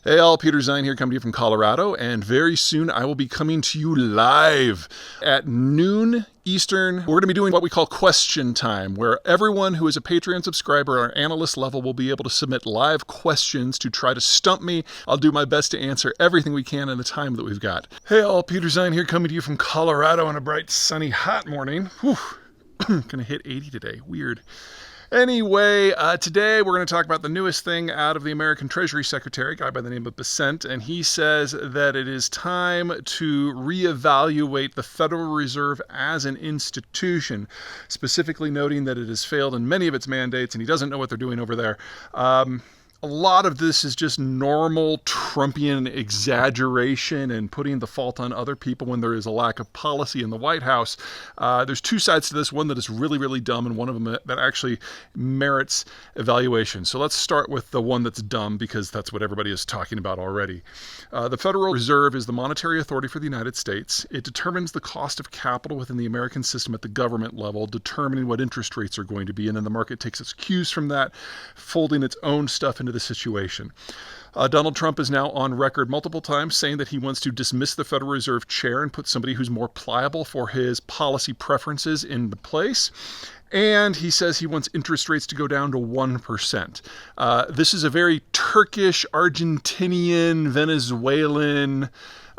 Hey all, Peter Zeihan here, coming to you from Colorado, and very soon I will be coming to you live at noon Eastern. We're going to be doing what we call question time, where everyone who is a Patreon subscriber or analyst level will be able to submit live questions to try to stump me. I'll do my best to answer everything we can in the time that we've got. Hey all, Peter Zeihan here, coming to you from Colorado on a bright, sunny, hot morning. Whew. Gonna hit 80 today. Weird. Anyway, today we're going to talk about the newest thing out of the American Treasury Secretary, a guy by the name of Besant, and he says that it is time to reevaluate the Federal Reserve as an institution, specifically noting that it has failed in many of its mandates and he doesn't know what they're doing over there. A lot of this is just normal Trumpian exaggeration and putting the fault on other people when there is a lack of policy in the White House. There's two sides to this, one that is really, really dumb and one of them that actually merits evaluation. So let's start with the one that's dumb because that's what everybody is talking about already. The Federal Reserve is the monetary authority for the United States. It determines the cost of capital within the American system at the government level, determining what interest rates are going to be, and then the market takes its cues from that, folding its own stuff into the situation. Donald Trump is now on record multiple times saying that he wants to dismiss the Federal Reserve chair and put somebody who's more pliable for his policy preferences into place. And he says he wants interest rates to go down to 1%. This is a very Turkish, Argentinian, Venezuelan,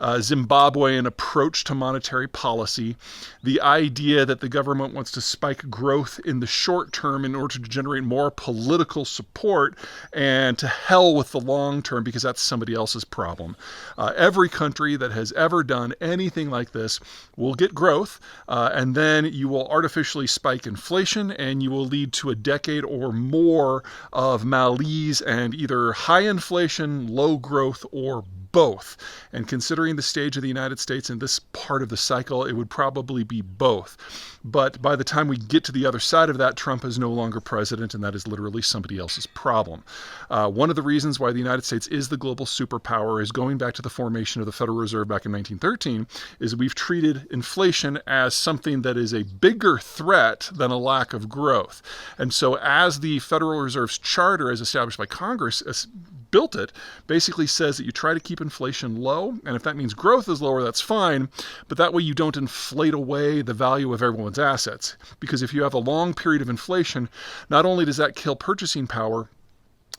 Zimbabwean approach to monetary policy. The idea that the government wants to spike growth in the short term in order to generate more political support, and to hell with the long term because that's somebody else's problem. Every country that has ever done anything like this will get growth, and then you will artificially spike inflation, and you will lead to a decade or more of malaise and either high inflation, low growth, or both. And considering the stage of the United States in this part of the cycle, it would probably be both. But by the time we get to the other side of that, Trump is no longer president, and that is literally somebody else's problem. One of the reasons why the United States is the global superpower is going back to the formation of the Federal Reserve back in 1913, is we've treated inflation as something that is a bigger threat than a lack of growth. And so as the Federal Reserve's charter, as established by Congress, built it, basically says that you try to keep inflation low, and if that means growth is lower, that's fine, but that way you don't inflate away the value of everyone's assets. Because if you have a long period of inflation, not only does that kill purchasing power,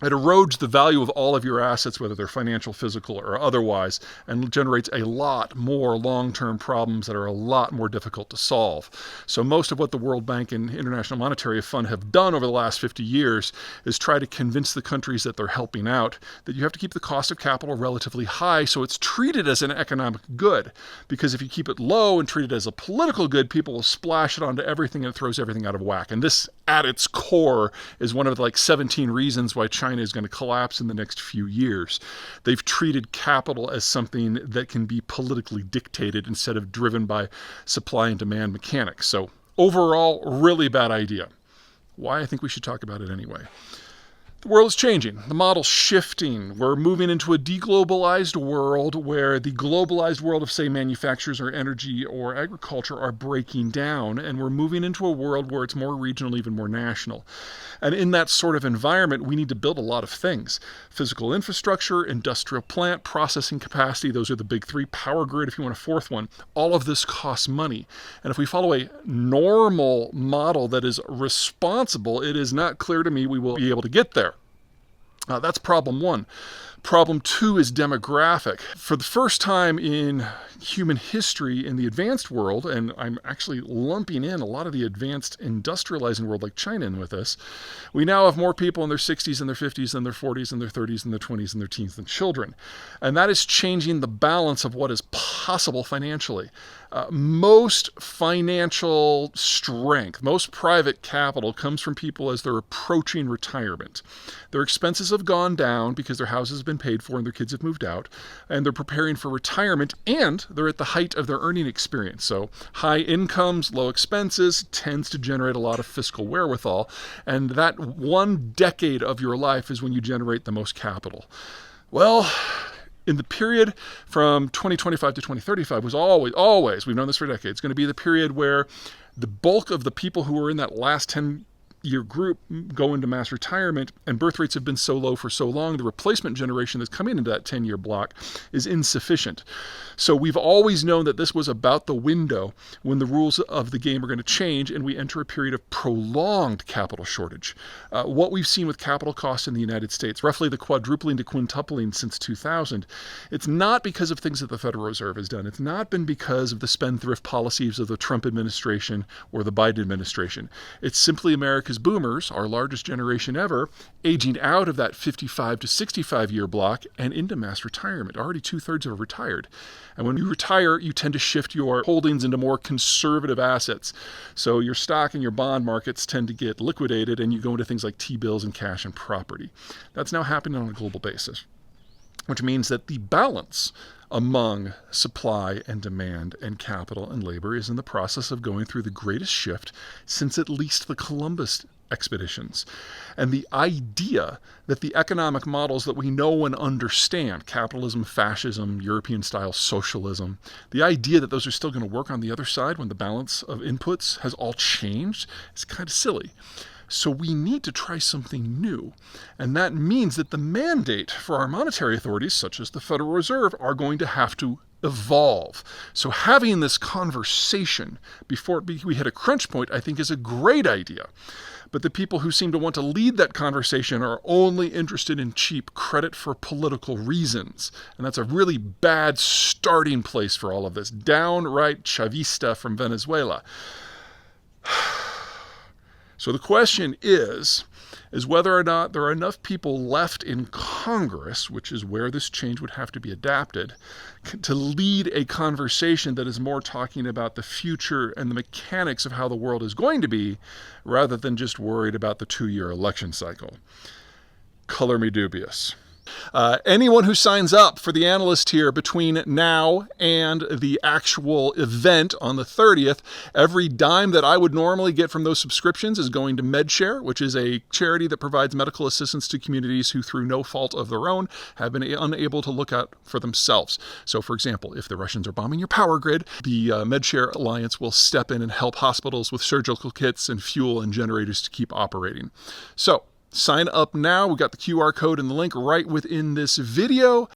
it erodes the value of all of your assets, whether they're financial, physical, or otherwise, and generates a lot more long-term problems that are a lot more difficult to solve. So most of what the World Bank and International Monetary Fund have done over the last 50 years is try to convince the countries that they're helping out that you have to keep the cost of capital relatively high so it's treated as an economic good. Because if you keep it low and treat it as a political good, people will splash it onto everything and it throws everything out of whack. And this, at its core, is one of the 17 reasons why China is going to collapse in the next few years. They've treated capital as something that can be politically dictated instead of driven by supply and demand mechanics. So overall, really bad idea. Why? I think we should talk about it anyway. The world is changing. The model's shifting. We're moving into a deglobalized world where the globalized world of, say, manufacturers or energy or agriculture are breaking down, and we're moving into a world where it's more regional, even more national. And in that sort of environment, we need to build a lot of things. Physical infrastructure, industrial plant, processing capacity, those are the big three. Power grid, if you want a fourth one. All of this costs money. And if we follow a normal model that is responsible, it is not clear to me we will be able to get there. That's problem one. Problem two is demographic. For the first time in human history in the advanced world, and I'm actually lumping in a lot of the advanced industrializing world like China in with this, we now have more people in their 60s and their 50s and their 40s and their 30s and their 20s and their teens than children. And that is changing the balance of what is possible financially. Most financial strength, most private capital comes from people as they're approaching retirement. Their expenses have gone down because their houses have been paid for and their kids have moved out, and they're preparing for retirement, and they're at the height of their earning experience. So high incomes, low expenses tends to generate a lot of fiscal wherewithal, and that one decade of your life is when you generate the most capital. Well, in the period from 2025 to 2035 was always, we've known this for decades, going to be the period where the bulk of the people who were in that last 10 your group go into mass retirement, and birth rates have been so low for so long, the replacement generation that's coming into that 10-year block is insufficient. So we've always known that this was about the window when the rules of the game are going to change and we enter a period of prolonged capital shortage. What we've seen with capital costs in the United States, roughly the quadrupling to quintupling since 2000, it's not because of things that the Federal Reserve has done. It's not been because of the spendthrift policies of the Trump administration or the Biden administration. It's simply America's boomers, our largest generation ever, aging out of that 55 to 65 year block and into mass retirement. Already 2/3 are retired. And when you retire, you tend to shift your holdings into more conservative assets. So your stock and your bond markets tend to get liquidated and you go into things like T-bills and cash and property. That's now happening on a global basis, which means that the balance among supply and demand and capital and labor is in the process of going through the greatest shift since at least the Columbus expeditions. And the idea that the economic models that we know and understand, capitalism, fascism, European-style socialism, the idea that those are still going to work on the other side when the balance of inputs has all changed is kind of silly. So we need to try something new. And that means that the mandate for our monetary authorities, such as the Federal Reserve, are going to have to evolve. So having this conversation before we hit a crunch point, I think, is a great idea. But the people who seem to want to lead that conversation are only interested in cheap credit for political reasons. And that's a really bad starting place for all of this. Downright Chavista from Venezuela. So the question is whether or not there are enough people left in Congress, which is where this change would have to be adapted, to lead a conversation that is more talking about the future and the mechanics of how the world is going to be, rather than just worried about the 2-year election cycle. Color me dubious. Anyone who signs up for the analyst here between now and the actual event on the 30th, every dime that I would normally get from those subscriptions is going to MedShare, which is a charity that provides medical assistance to communities who, through no fault of their own, have been unable to look out for themselves. So, for example, if the Russians are bombing your power grid, the MedShare Alliance will step in and help hospitals with surgical kits and fuel and generators to keep operating. So, sign up now. We got the QR code and the link right within this video.